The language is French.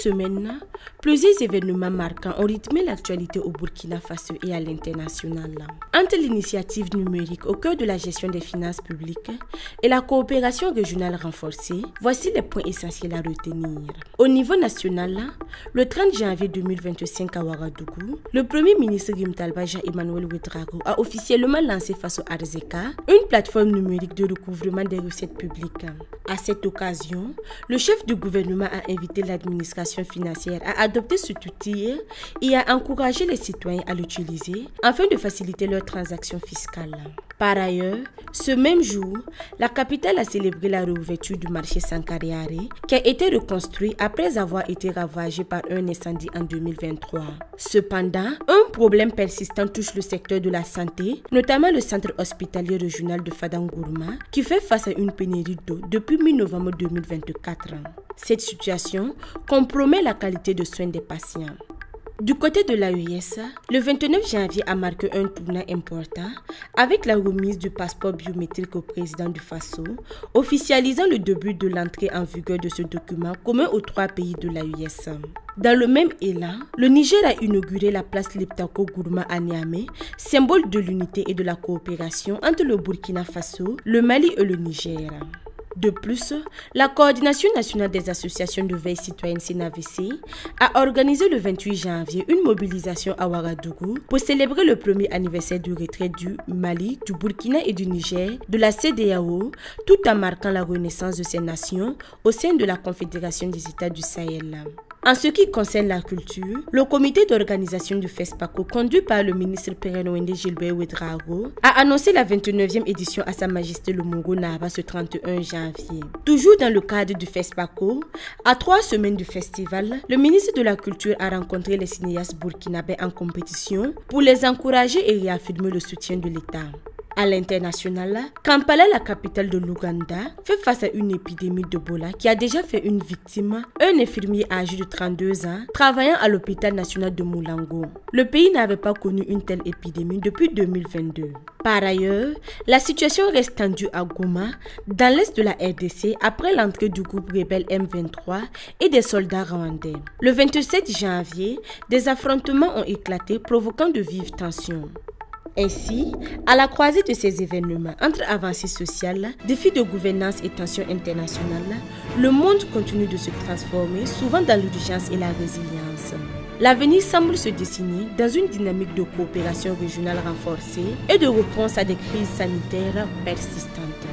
semaine, plusieurs événements marquants ont rythmé l'actualité au Burkina Faso et à l'international. Entre l'initiative numérique au cœur de la gestion des finances publiques et la coopération régionale renforcée, voici les points essentiels à retenir. Au niveau national, le 30 janvier 2025 à Ouagadougou, le Premier ministre Rim Talba Jean-Emmanuel Ouedraogo a officiellement lancé face au Arzeka une plateforme numérique de recouvrement des recettes publiques. À cette occasion, le chef du gouvernement a invité l'administration financière à adopter cet outil et à encourager les citoyens à l'utiliser afin de faciliter leurs transactions fiscales. Par ailleurs, ce même jour, la capitale a célébré la réouverture du marché Sankareare qui a été reconstruit après avoir été ravagé par un incendie en 2023. Cependant, un problème persistant touche le secteur de la santé, notamment le centre hospitalier régional de Fadangourma qui fait face à une pénurie d'eau depuis mi-novembre 2024. Cette situation compromet la qualité de soins des patients. Du côté de l'AES, le 29 janvier a marqué un tournant important avec la remise du passeport biométrique au président du Faso, officialisant le début de l'entrée en vigueur de ce document commun aux trois pays de l'AES. Dans le même élan, le Niger a inauguré la place Liptako Gourma à Niamey, symbole de l'unité et de la coopération entre le Burkina Faso, le Mali et le Niger. De plus, la Coordination nationale des associations de veille citoyenne CNAVC a organisé le 28 janvier une mobilisation à Ouagadougou pour célébrer le premier anniversaire du retrait du Mali, du Burkina et du Niger de la CEDEAO, tout en marquant la renaissance de ces nations au sein de la Confédération des États du Sahel. En ce qui concerne la culture, le comité d'organisation du FESPACO, conduit par le ministre Pierre-Noël Gilbert Ouedraogo, a annoncé la 29e édition à Sa Majesté le Mongo Naba ce 31 janvier. Toujours dans le cadre du FESPACO, à 3 semaines du festival, le ministre de la Culture a rencontré les cinéastes burkinabés en compétition pour les encourager et réaffirmer le soutien de l'État. À l'international, Kampala, la capitale de l'Ouganda, fait face à une épidémie d'Ebola qui a déjà fait une victime, un infirmier âgé de 32 ans, travaillant à l'hôpital national de Moulango. Le pays n'avait pas connu une telle épidémie depuis 2022. Par ailleurs, la situation reste tendue à Goma, dans l'est de la RDC, après l'entrée du groupe rebelle M23 et des soldats rwandais. Le 27 janvier, des affrontements ont éclaté, provoquant de vives tensions. Ainsi, à la croisée de ces événements entre avancées sociales, défis de gouvernance et tensions internationales, le monde continue de se transformer, souvent dans l'urgence et la résilience. L'avenir semble se dessiner dans une dynamique de coopération régionale renforcée et de réponse à des crises sanitaires persistantes.